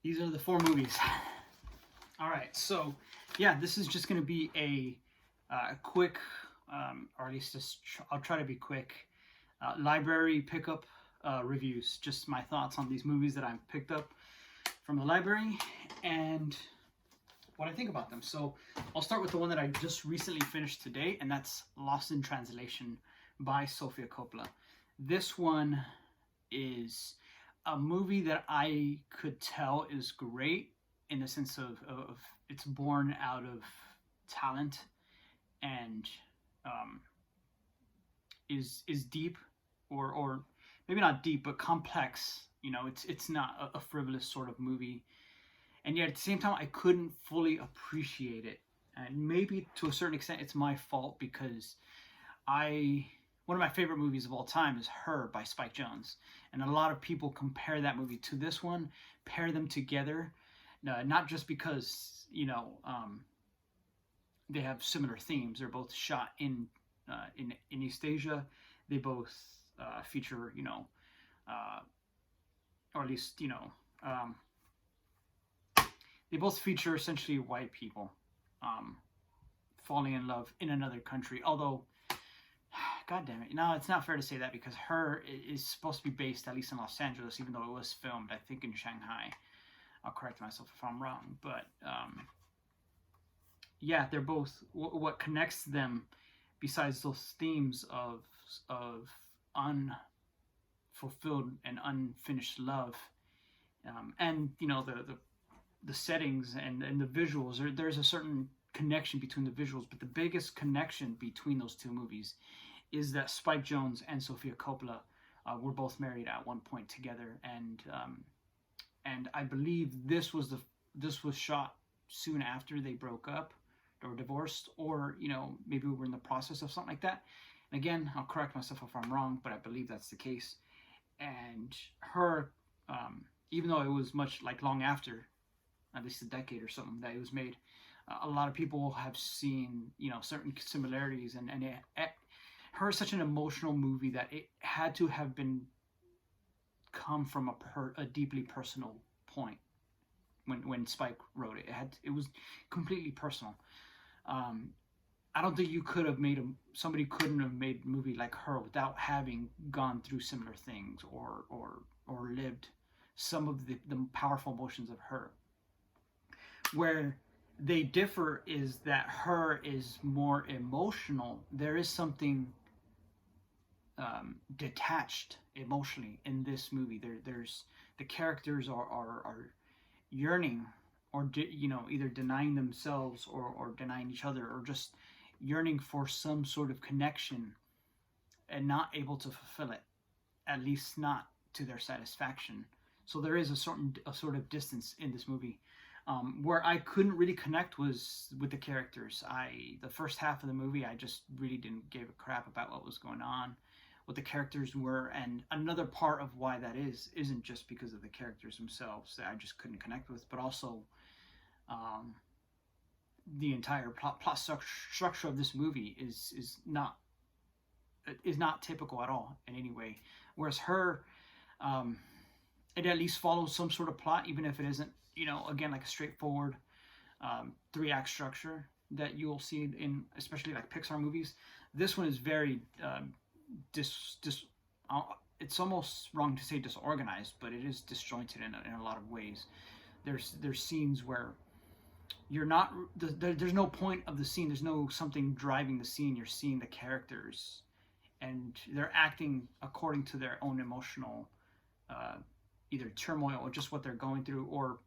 These are the 4 movies. All right, so yeah, this is just going to be a quick, or at least I'll try to be quick, library pickup reviews. Just my thoughts on these movies that I've picked up from the library and what I think about them. So I'll start with the one that I just recently finished today, and that's Lost in Translation by Sofia Coppola. This one is a movie that I could tell is great in the sense of it's born out of talent and is deep or maybe not deep but complex. You know, it's not a frivolous sort of movie, and yet at the same time I couldn't fully appreciate it. And maybe to a certain extent it's my fault because one of my favorite movies of all time is Her by Spike Jonze, and a lot of people compare that movie to this one, pair them together, not just because they have similar themes. They're both shot in East Asia. They both feature or at least they both feature essentially white people falling in love in another country. Although, God damn it, no, it's not fair to say that because Her is supposed to be based at least in Los Angeles, even though it was filmed, I think, in Shanghai. I'll correct myself if I'm wrong, but yeah, they're both. What connects them, besides those themes of unfulfilled and unfinished love, and the settings and the visuals. There's a certain connection between the visuals, but the biggest connection between those 2 movies is that Spike Jonze and Sofia Coppola were both married at one point together, and I believe this was shot soon after they broke up or divorced, or maybe we were in the process of something like that. And again, I'll correct myself if I'm wrong, but I believe that's the case. And Her, even though it was much long after, at least a decade or something that it was made, a lot of people have seen certain similarities, and Her is such an emotional movie that it had to have come from a deeply personal point when Spike wrote it. It was completely personal. I don't think somebody couldn't have made a movie like Her without having gone through similar things or lived some of the powerful emotions of Her. Where they differ is that Her is more emotional. There is something detached emotionally in this movie. There's the characters are yearning, or either denying themselves or denying each other, or just yearning for some sort of connection and not able to fulfill it, at least not to their satisfaction. So there is a sort of distance in this movie. Where I couldn't really connect was with the characters. The first half of the movie, I just really didn't give a crap about what was going on, what the characters were, and another part of why that isn't just because of the characters themselves that I just couldn't connect with, but also the entire plot structure of this movie is not typical at all in any way. Whereas Her, it at least follows some sort of plot, even if it isn't, again, like a straightforward 3-act structure that you'll see in especially like Pixar movies. This one is very it's almost wrong to say disorganized, but it is disjointed in a lot of ways. There's scenes where there's no point of the scene. There's no something driving the scene. You're seeing the characters, and they're acting according to their own emotional either turmoil or just what they're going through, or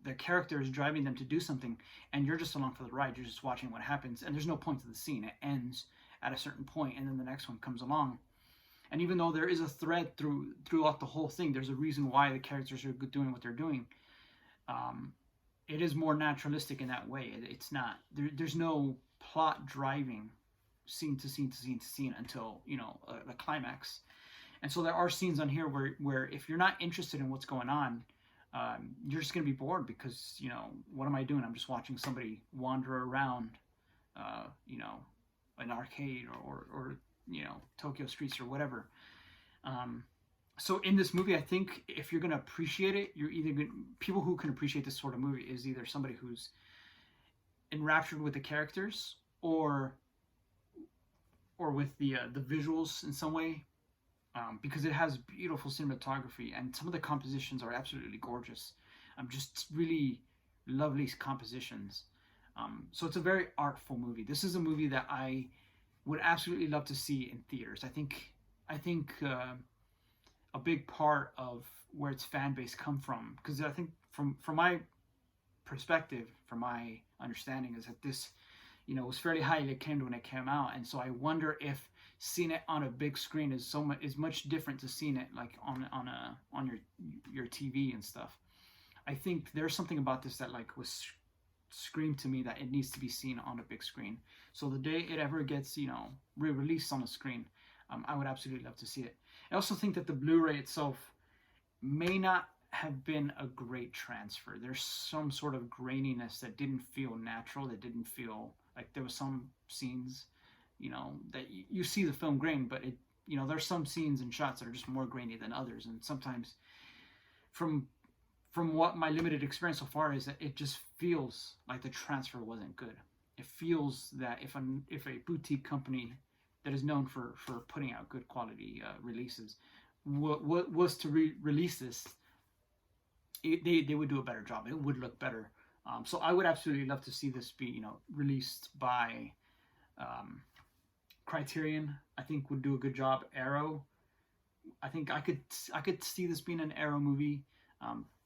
their character is driving them to do something, and you're just along for the ride. You're just watching what happens, and there's no point to the scene. It ends at a certain point, and then the next one comes along. And even though there is a thread throughout the whole thing, there's a reason why the characters are doing what they're doing. It is more naturalistic in that way. It's not there's no plot driving scene to scene to scene to scene until the climax. And so there are scenes on here where if you're not interested in what's going on, you're just going to be bored because, what am I doing? I'm just watching somebody wander around, an arcade or Tokyo streets or whatever. So in this movie, I think if you're gonna appreciate it, you're either gonna, people who can appreciate this sort of movie is either somebody who's enraptured with the characters, or with the visuals in some way, because it has beautiful cinematography and some of the compositions are absolutely gorgeous. Just really lovely compositions. So it's a very artful movie. This is a movie that I would absolutely love to see in theaters. I think a big part of where its fan base come from, because I think from my perspective, from my understanding, is that this, was fairly highly acclaimed when it came out, and so I wonder if seeing it on a big screen is much different to seeing it like on your TV and stuff. I think there's something about this that like was screamed to me that it needs to be seen on a big screen. So the day it ever gets, re-released on a screen, I would absolutely love to see it. I also think that the Blu-ray itself may not have been a great transfer. There's some sort of graininess that didn't feel natural, that didn't feel like there was some scenes, that you see the film grain, but there's some scenes and shots that are just more grainy than others. And sometimes from what my limited experience so far is, that it just feels like the transfer wasn't good. It feels that if a boutique company that is known for putting out good quality releases was to release this, they would do a better job. It would look better. So I would absolutely love to see this be released by Criterion. I think would do a good job. Arrow. I think I could see this being an Arrow movie.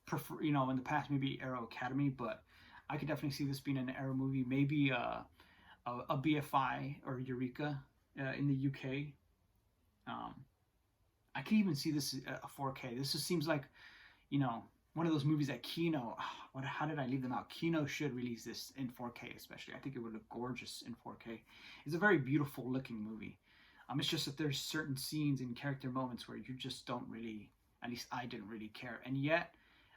Prefer, in the past maybe Arrow Academy, but I could definitely see this being an Arrow movie. Maybe a BFI or Eureka in the UK. I could even see this a 4K. This just seems like, one of those movies that Kino. How did I leave them out? Kino should release this in 4K, especially. I think it would look gorgeous in 4K. It's a very beautiful looking movie. It's just that there's certain scenes and character moments where you just don't really, at least I didn't really care, and yet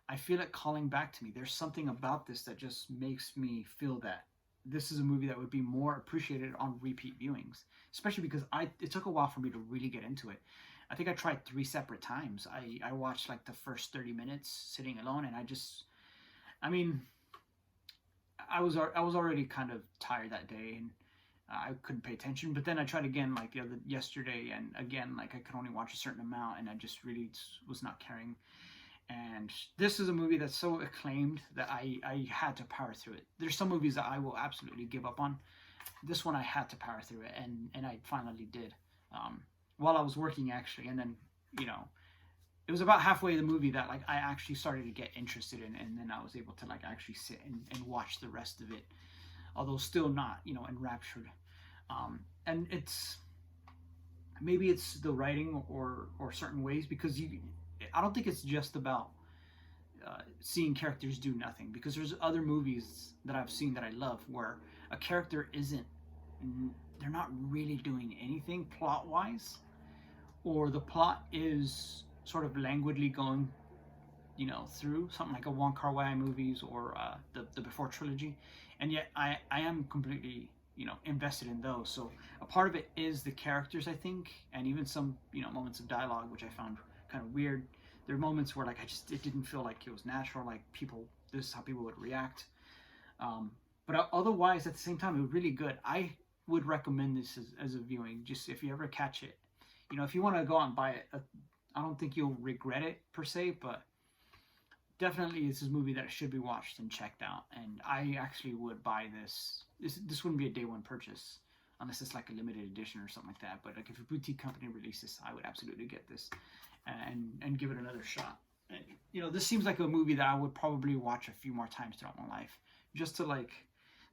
I feel it calling back to me. There's something about this that just makes me feel that this is a movie that would be more appreciated on repeat viewings, especially because it took a while for me to really get into it. I think I tried 3 separate times. I watched like the first 30 minutes sitting alone, and I was already kind of tired that day, and I couldn't pay attention. But then I tried again like yesterday, and again like I could only watch a certain amount, and I just really was not caring. And this is a movie that's so acclaimed that I had to power through it. There's some movies that I will absolutely give up on. This one I had to power through it, and I finally did. While I was working actually, and then it was about halfway the movie that like I actually started to get interested in, and then I was able to like actually sit and watch the rest of it, although still not enraptured. And maybe it's the writing or certain ways, because I don't think it's just about seeing characters do nothing, because there's other movies that I've seen that I love where a character they're not really doing anything plot wise, or the plot is sort of languidly going through, something like a Wong Kar-wai movies or the Before trilogy, and yet I am completely invested in those. So a part of it is the characters, I think, and even some moments of dialogue which I found kind of weird. There are moments where like it didn't feel like it was natural, like this is how people would react. But otherwise, at the same time, it was really good. I would recommend this as a viewing, just if you ever catch it. If you want to go out and buy it, I don't think you'll regret it per se, but definitely this is a movie that should be watched and checked out. And I actually would buy this. This wouldn't be a day one purchase unless it's like a limited edition or something like that. But like if a boutique company releases, I would absolutely get this and give it another shot. And, this seems like a movie that I would probably watch a few more times throughout my life, just to like,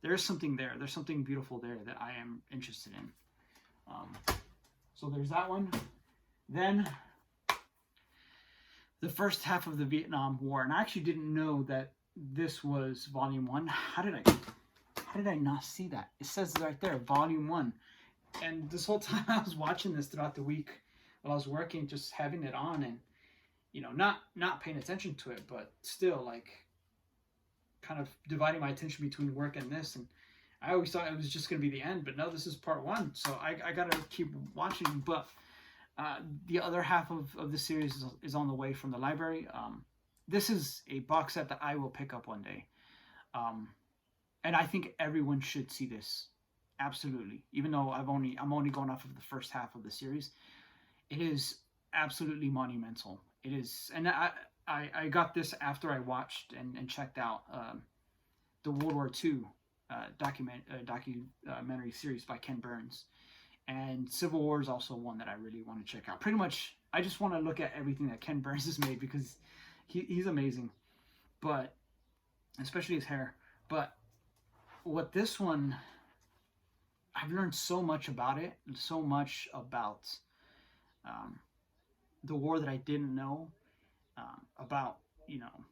there's something there. There's something beautiful there that I am interested in. So there's that one. Then the first half of the Vietnam War, and I actually didn't know that this was Volume 1. How did I not see that? It says right there, Volume 1. And this whole time I was watching this throughout the week while I was working, just having it on and, not paying attention to it, but still like kind of dividing my attention between work and this. And I always thought it was just going to be the end, but no, this is part 1. So I got to keep watching. But The other half of the series is on the way from the library. This is a box set that I will pick up one day. Um, and I think everyone should see this. Absolutely. Even though I'm only going off of the first half of the series, it is absolutely monumental. It is, and I got this after I watched and checked out the World War II documentary series by Ken Burns, and Civil War is also one that I really want to check out. Pretty much, I just want to look at everything that Ken Burns has made because he's amazing, but especially his hair. But what this one, I've learned so much about it, so much about um, the war that I didn't know about. You know,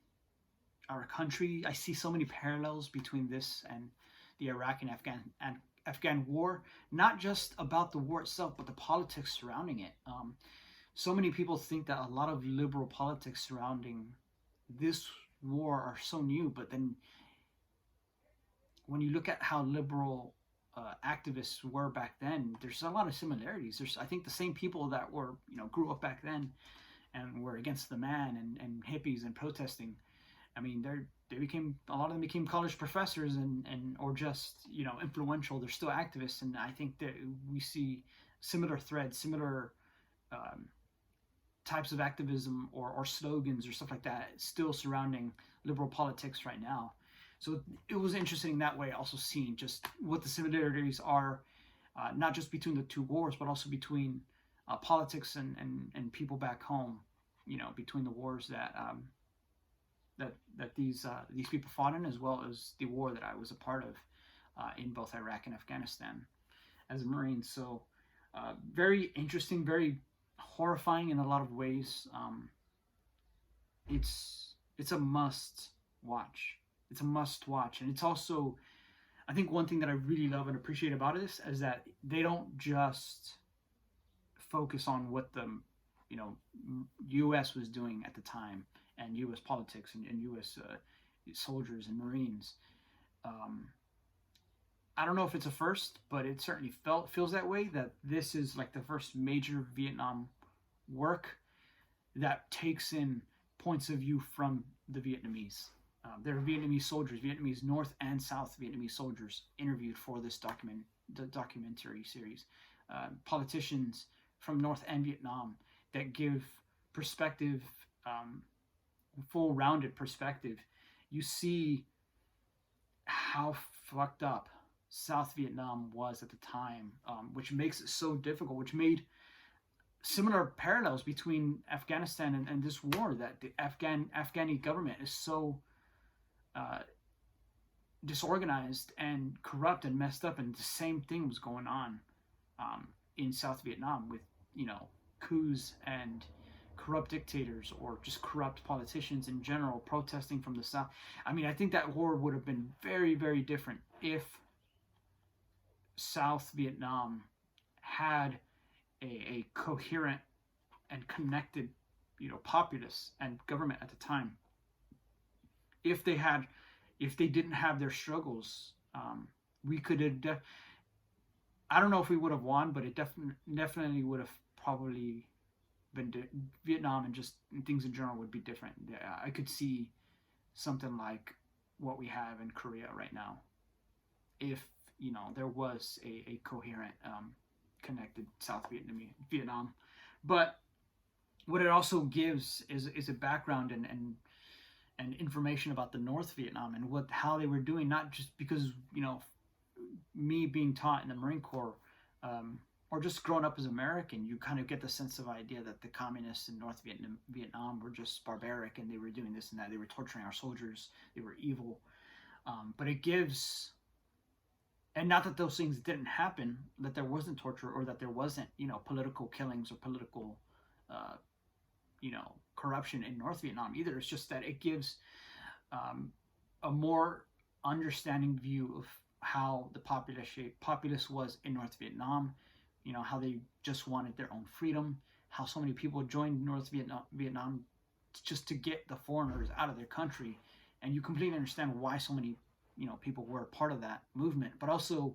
our country. I see so many parallels between this and the Iraq and Afghan war. Not just about the war itself, but the politics surrounding it. So many people think that a lot of liberal politics surrounding this war are so new, but then when you look at how liberal activists were back then, there's a lot of similarities. There's, I think, the same people that were, grew up back then and were against the man and hippies and protesting. I mean, they became, a lot of them became college professors and or just influential. They're still activists, and I think that we see similar threads, similar um, types of activism or slogans or stuff like that still surrounding liberal politics right now. So it was interesting that way, also seeing just what the similarities are, not just between the two wars, but also between politics and people back home, between the wars that these people fought in, as well as the war that I was a part of in both Iraq and Afghanistan as a Marine. So very interesting, very horrifying in a lot of ways. It's a must watch. It's a must watch, and it's also, I think, one thing that I really love and appreciate about this is that they don't just focus on what the U.S. was doing at the time and U.S. politics and U.S. Soldiers and Marines. I don't know if it's a first, but it certainly feels that way. That this is like the first major Vietnam work that takes in points of view from the Vietnamese. There are Vietnamese soldiers, Vietnamese North and South Vietnamese soldiers interviewed for this documentary series. Politicians from North and Vietnam that give perspective, full rounded perspective. You see how fucked up South Vietnam was at the time, which makes it so difficult, which made similar parallels between Afghanistan and this war, that the Afghani government is so disorganized and corrupt and messed up, and the same thing was going on in South Vietnam with coups and corrupt dictators, or just corrupt politicians in general protesting from the South. I mean, I think that war would have been very, very different if South Vietnam had a coherent and connected populace and government at the time. If they didn't have their struggles, we could have I don't know if we would have won, but it definitely would have probably been Vietnam, and just things in general would be different. I could see something like what we have in Korea right now if there was a coherent, connected South Vietnam. But what it also gives is a background and information about the North Vietnam and how they were doing, not just because me being taught in the Marine Corps, or just growing up as American, you kind of get the sense of idea that the communists in North Vietnam were just barbaric and they were doing this and that. They were torturing our soldiers. They were evil. But it gives, and not that those things didn't happen, that there wasn't torture or that there wasn't, political killings or political, corruption in North Vietnam either. It's just that it gives a more understanding view of how the populace was in North Vietnam, how they just wanted their own freedom, how so many people joined North Vietnam just to get the foreigners out of their country. And you completely understand why so many people were a part of that movement. But also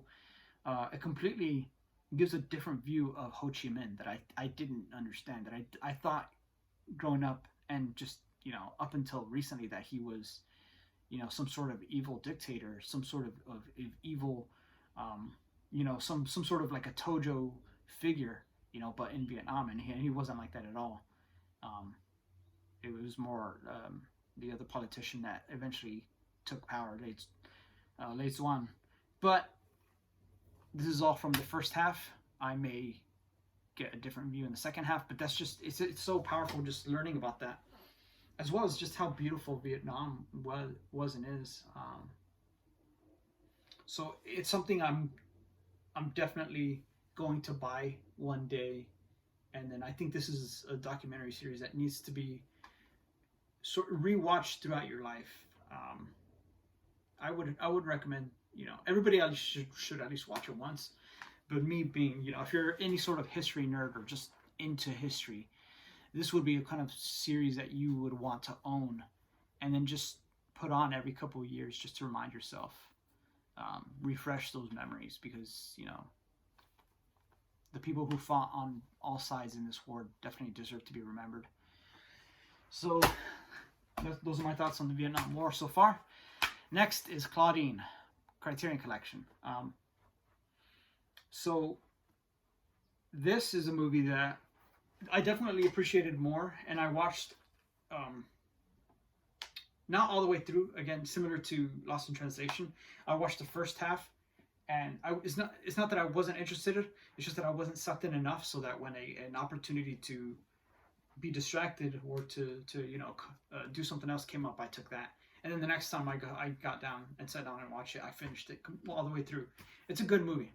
it completely gives a different view of Ho Chi Minh that I didn't understand. That I thought growing up and just up until recently that he was some sort of evil dictator, some sort of evil, um, some sort of like a Tojo figure, but in Vietnam, and he wasn't like that at all. Um, it was more the other politician that eventually took power, Lei Zuan. But this is all from the first half. I may get a different view in the second half, but that's just it's so powerful just learning about that, as well as just how beautiful Vietnam was and is. So it's something I'm definitely going to buy one day, and then I think this is a documentary series that needs to be sort of rewatched throughout your life. I would recommend everybody at least should at least watch it once. But me being if you're any sort of history nerd or just into history, this would be a kind of series that you would want to own, and then just put on every couple of years just to remind yourself, refresh those memories, because the people who fought on all sides in this war definitely deserve to be remembered. So those are my thoughts on the Vietnam War so far. Next is Claudine, Criterion Collection. So this is a movie that I definitely appreciated more, and I watched not all the way through. Again, similar to Lost in Translation, I watched the first half, and it's not that I wasn't interested. It's just that I wasn't sucked in enough, so that when an opportunity to be distracted or to do something else came up, I took that. And then the next time I got down and sat down and watched it, I finished it all the way through. It's a good movie.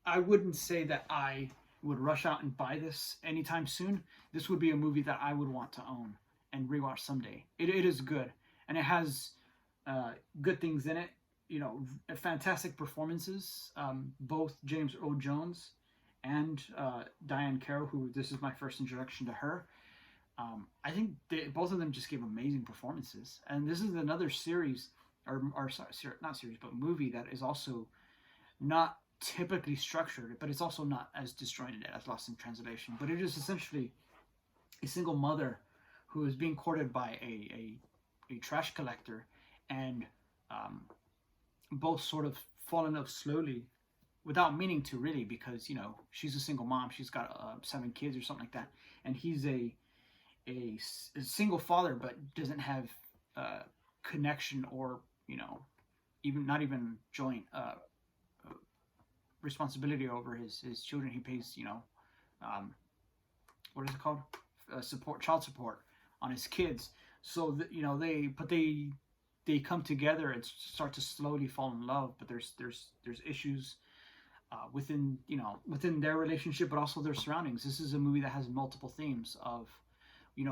I wouldn't say that I would rush out and buy this anytime soon. This would be a movie that I would want to own and rewatch someday. It is good, and it has good things in it. Fantastic performances. Both James Earl Jones and Diane Carroll, who this is my first introduction to her. I think both of them just gave amazing performances. And this is another series, or sorry, not series, but movie that is also not typically structured, but it's also not as disjointed as Lost in Translation. But it is essentially a single mother who is being courted by a trash collector, and both sort of fall in love slowly, without meaning to really, because she's a single mom. She's got 7 kids or something like that, and he's a single father, but doesn't have connection or even not even joint responsibility over his children. He pays what is it called, child support on his kids. So they come together and start to slowly fall in love, but there's issues within their relationship, but also their surroundings. This is a movie that has multiple themes of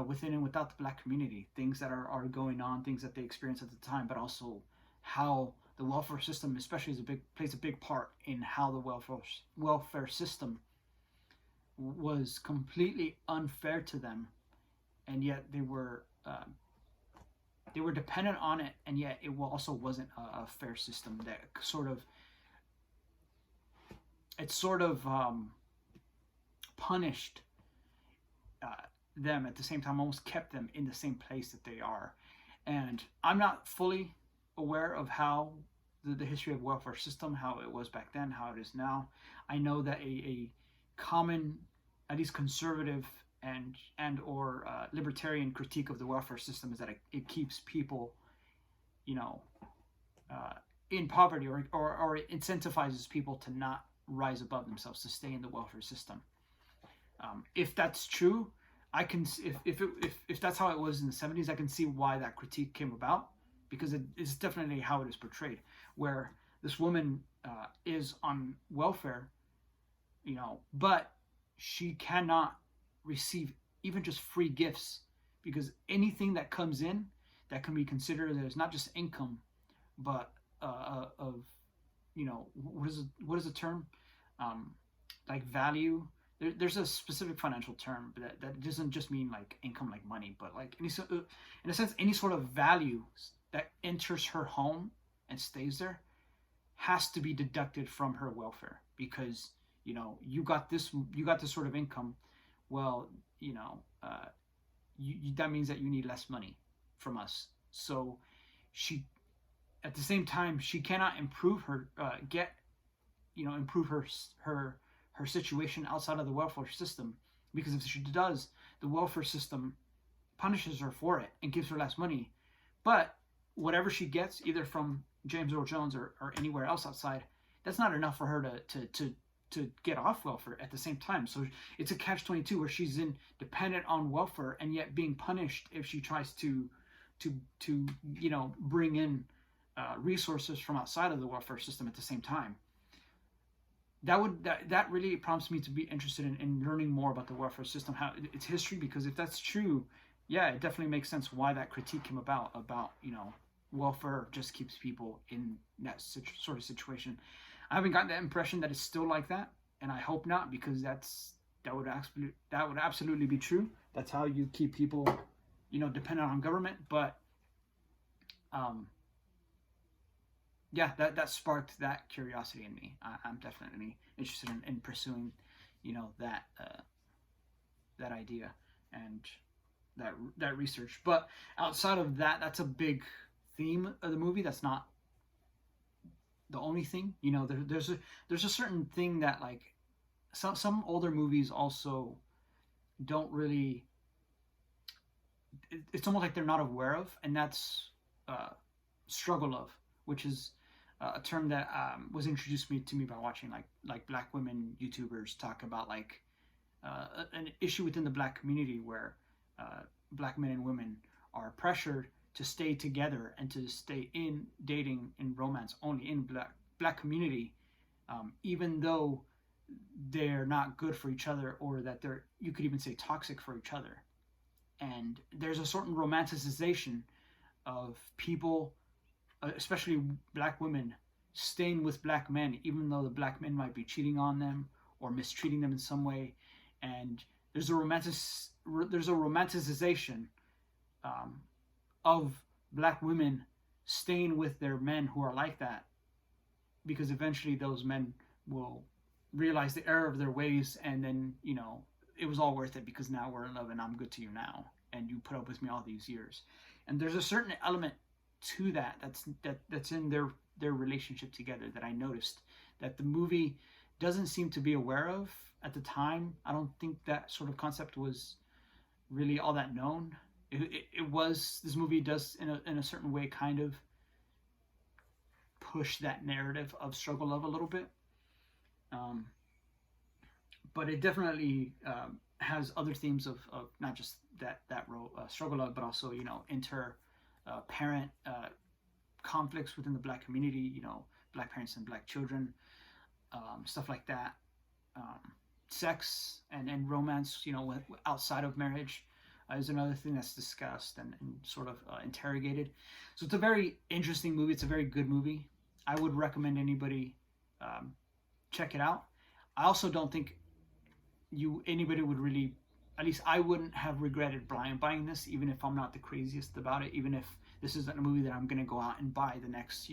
within and without the Black community, things that are going on, things that they experience at the time, but also how the welfare system, especially, plays a big part in how the welfare system was completely unfair to them, and yet they were dependent on it, and yet it also wasn't a fair system that sort of punished them at the same time, almost kept them in the same place that they are. And I'm not fully aware of how the history of welfare system, how it was back then, how it is now. I know that a common, at least conservative and or libertarian critique of the welfare system is that it keeps people, in poverty, or it incentivizes people to not rise above themselves, to stay in the welfare system. If that's true, I can, if that's how it was in the 70s, I can see why that critique came about, because it is definitely how it is portrayed, where this woman is on welfare, but she cannot receive even just free gifts, because anything that comes in that can be considered as not just income, but of what is the term, like value. There's a specific financial term, but that doesn't just mean like income, like money, but like in a sense, any sort of value that enters her home and stays there has to be deducted from her welfare, because you got this sort of income. Well, you know, that means that you need less money from us. So she, at the same time, she cannot improve her improve her situation outside of the welfare system, because if she does, the welfare system punishes her for it and gives her less money. But whatever she gets, either from James Earl Jones or anywhere else outside, that's not enough for her to get off welfare at the same time. So it's a catch-22 where she's dependent on welfare and yet being punished if she tries to bring in resources from outside of the welfare system at the same time. That really prompts me to be interested in learning more about the welfare system, how its history, because if that's true, yeah, it definitely makes sense why that critique came about welfare just keeps people in that sort of situation. I haven't gotten that impression that it's still like that, and I hope not, because that would absolutely be true. That's how you keep people, dependent on government. But yeah, that sparked that curiosity in me. I'm definitely interested in pursuing, that idea and that research. But outside of that, that's a big theme of the movie. That's not the only thing. There's a certain thing that, like, some older movies also don't really. It's almost like they're not aware of, and that's struggle love, which is a term that was introduced to me by watching like Black women YouTubers talk about, like, an issue within the Black community where Black men and women are pressured to stay together and to stay in dating and romance only in Black community, even though they're not good for each other, or that you could even say toxic for each other. And there's a certain romanticization of people, especially Black women, staying with Black men, even though the Black men might be cheating on them or mistreating them in some way. And there's a romanticization of Black women staying with their men who are like that, because eventually those men will realize the error of their ways, and then it was all worth it because now we're in love and I'm good to you now, and you put up with me all these years. And there's a certain element to that's in their relationship together that I noticed that the movie doesn't seem to be aware of at the time. I don't think that sort of concept was really all that known. It was. This movie does in a certain way kind of push that narrative of struggle love a little bit, but it definitely has other themes of not just that struggle love, but also inter parent conflicts within the Black community, Black parents and Black children, stuff like that, sex and romance, outside of marriage is another thing that's discussed and sort of interrogated. So it's a very interesting movie. It's a very good movie. I would recommend anybody check it out. I also don't think anybody would really, at least I wouldn't have regretted buying this, even if I'm not the craziest about it, even if this isn't a movie that I'm going to go out and buy the next,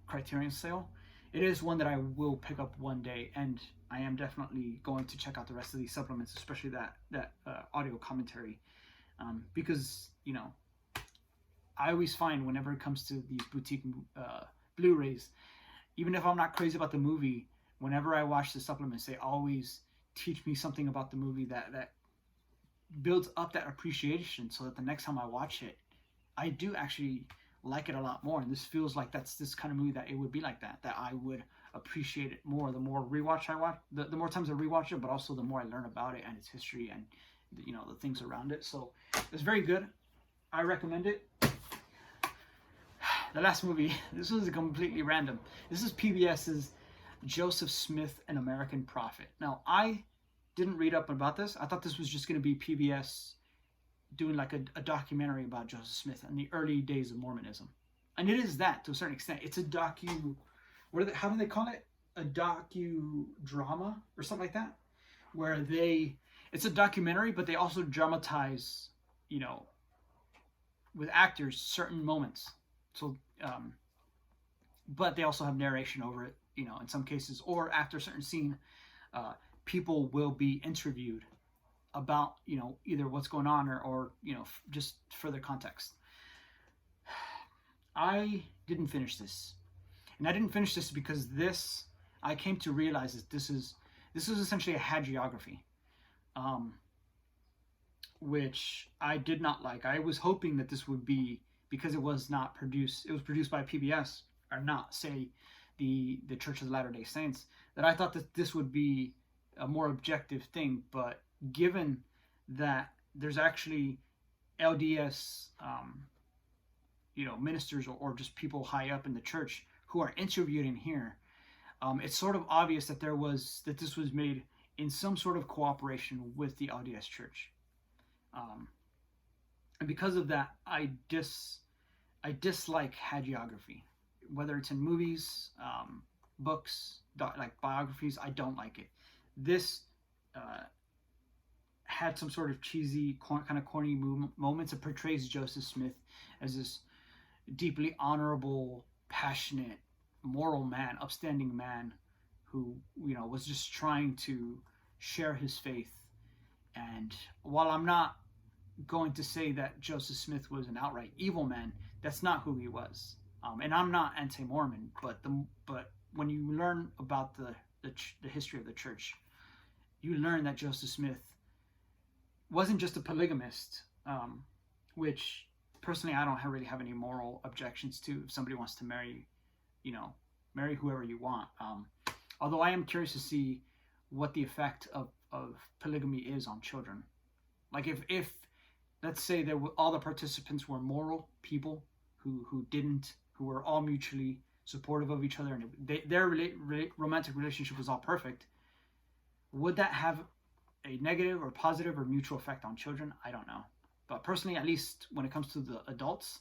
Criterion sale. It is one that I will pick up one day, and I am definitely going to check out the rest of these supplements, especially that audio commentary, because I always find whenever it comes to these boutique Blu-rays, even if I'm not crazy about the movie, whenever I watch the supplements, they always teach me something about the movie that builds up that appreciation, so that the next time I watch it, I do actually like it a lot more. And this feels like that's this kind of movie that it would be like that I would appreciate it more the more rewatch I watch, the more times I rewatch it, but also the more I learn about it and its history and the things around it. So it's very good. I recommend it. The last movie, this was completely random. This is PBS's Joseph Smith, An American Prophet. Now, I didn't read up about this. I thought this was just going to be PBS doing like a documentary about Joseph Smith and the early days of Mormonism. And it is that to a certain extent. It's a how do they call it? A docudrama or something like that, where it's a documentary, but they also dramatize, with actors certain moments. So, but they also have narration over it, in some cases, or after a certain scene, people will be interviewed about, either what's going on, or just further context. I didn't finish this, and I didn't finish this because I came to realize that this is essentially a hagiography, which I did not like. I was hoping that this would be, because it was produced by PBS, or not, say, the Church of the Latter-day Saints, that I thought that this would be a more objective thing. But given that there's actually LDS ministers, or just people high up in the church who are interviewed in here, it's sort of obvious that this was made in some sort of cooperation with the LDS Church, and because of that, I dislike hagiography, whether it's in movies, books, like biographies. I don't like it. This had some sort of cheesy, kind of corny moments. It portrays Joseph Smith as this deeply honorable, passionate, moral man, upstanding man who, was just trying to share his faith. And while I'm not going to say that Joseph Smith was an outright evil man, that's not who he was. And I'm not anti-Mormon, but when you learn about the history of the church, you learn that Joseph Smith wasn't just a polygamist, which personally I don't really have any moral objections to. If somebody wants to marry whoever you want. Although I am curious to see what the effect of polygamy is on children. Like if let's say that all the participants were moral people who were all mutually supportive of each other, and their romantic relationship was all perfect, would that have a negative or positive or mutual effect on children? I don't know. But personally, at least when it comes to the adults,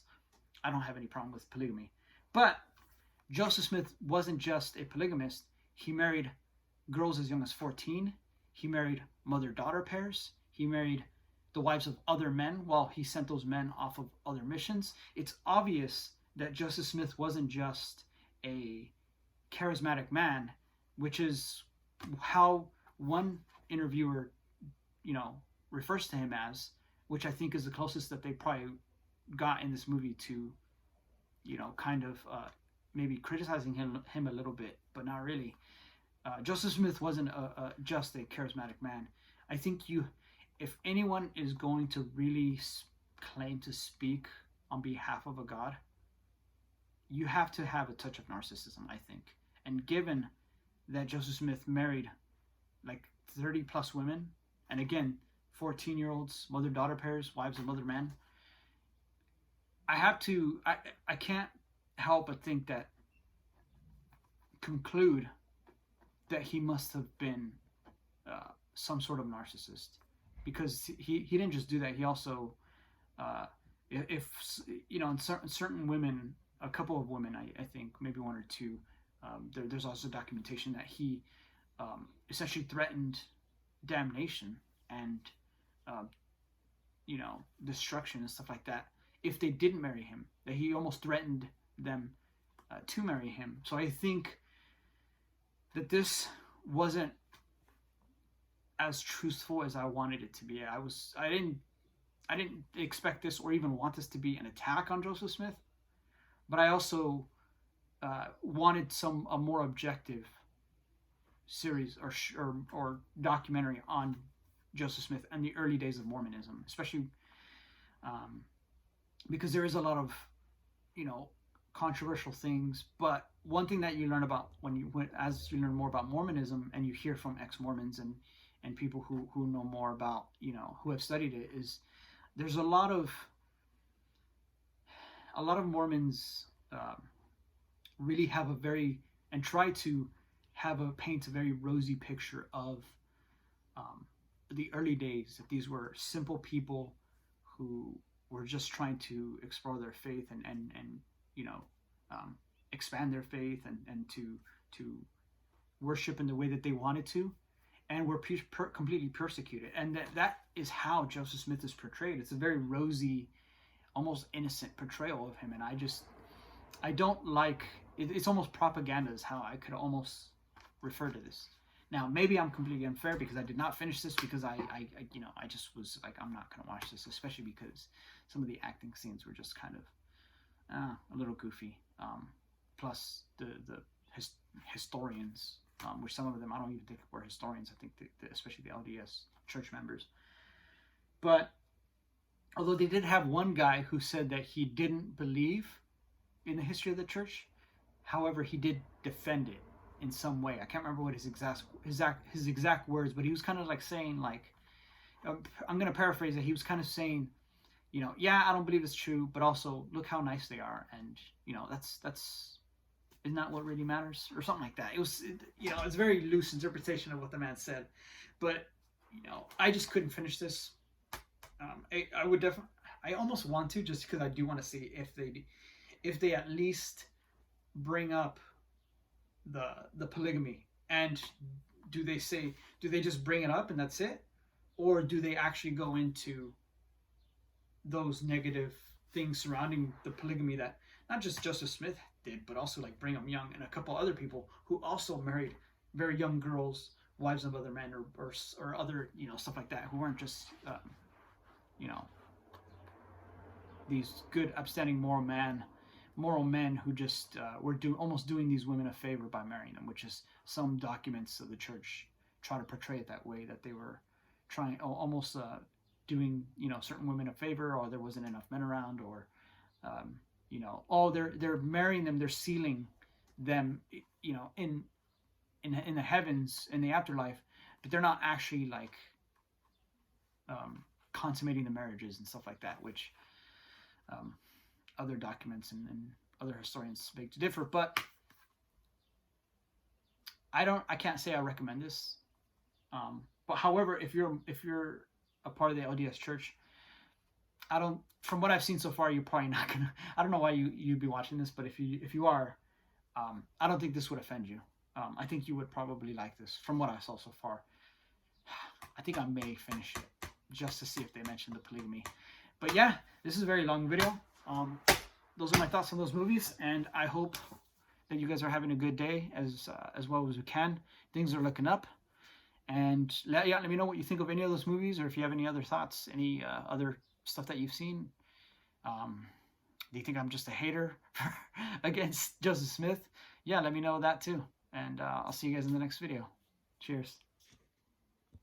I don't have any problem with polygamy. But Joseph Smith wasn't just a polygamist. He married girls as young as 14. He married mother-daughter pairs. He married the wives of other men while he sent those men off of other missions. It's obvious that Joseph Smith wasn't just a charismatic man, which is how one interviewer, refers to him as, which I think is the closest that they probably got in this movie to, kind of maybe criticizing him a little bit, but not really. Joseph Smith wasn't just a charismatic man. I think if anyone is going to really claim to speak on behalf of a god, you have to have a touch of narcissism, I think. And given that Joseph Smith married like 30 plus women, and again, 14-year-olds, mother-daughter pairs, wives of other men, I can't help but conclude that he must have been some sort of narcissist, because he didn't just do that. He also, in certain women, a couple of women, I think maybe one or two, there's also documentation that he essentially threatened damnation and destruction and stuff like that if they didn't marry him. That he almost threatened them to marry him. So I think that this wasn't as truthful as I wanted it to be. I didn't expect this or even want this to be an attack on Joseph Smith, but I also wanted a more objective series or documentary on Joseph Smith and the early days of Mormonism, especially because there is a lot of controversial things. But one thing that you learn about as you learn more about Mormonism, and you hear from ex-Mormons and people who know more about, who have studied it, is there's a lot of Mormons really have try to paint a very rosy picture of the early days, that these were simple people who were just trying to explore their faith and expand their faith and to worship in the way that they wanted to, and were completely persecuted. And that is how Joseph Smith is portrayed. It's a very rosy, almost innocent portrayal of him. And I don't like it, it's almost propaganda is how I could almost refer to this. Now maybe I'm completely unfair because I did not finish this because I just was like, I'm not gonna watch this, especially because some of the acting scenes were just kind of a little goofy. Plus the historians, which some of them I don't even think were historians. I think especially the LDS church members. But although they did have one guy who said that he didn't believe in the history of the church, however, he did defend it in some way. I can't remember what his exact words, but he was kind of like saying like, I'm gonna paraphrase it. He was kind of saying, yeah, I don't believe it's true, but also look how nice they are, and that's isn't that what really matters, or something like that. It's very loose interpretation of what the man said, but I just couldn't finish this. I would definitely, I almost want to, just because I do want to see if they at least bring up the polygamy, and do they just bring it up and that's it, or do they actually go into those negative things surrounding the polygamy that not just Joseph Smith did, but also like Brigham Young and a couple other people who also married very young girls, wives of other men, or other stuff like that, who weren't just these good, upstanding moral men who just were almost doing these women a favor by marrying them, which is some documents of the church try to portray it that way, that they were trying almost doing certain women a favor, or there wasn't enough men around, or they're marrying them, they're sealing them in the heavens, in the afterlife, but they're not actually like consummating the marriages and stuff like that, which other documents and other historians beg to differ. But I can't say I recommend this. But however, if you're a part of the LDS Church, from what I've seen so far, you're probably not gonna. I don't know why you'd be watching this, but if you are, I don't think this would offend you. I think you would probably like this. From what I saw so far, I think I may finish it just to see if they mention the polygamy. But yeah, this is a very long video. Those are my thoughts on those movies, and I hope that you guys are having a good day as well as we can. Things are looking up, and let me know what you think of any of those movies, or if you have any other thoughts, any other stuff that you've seen. Do you think I'm just a hater against Joseph Smith? Yeah, let me know that too, and I'll see you guys in the next video. Cheers.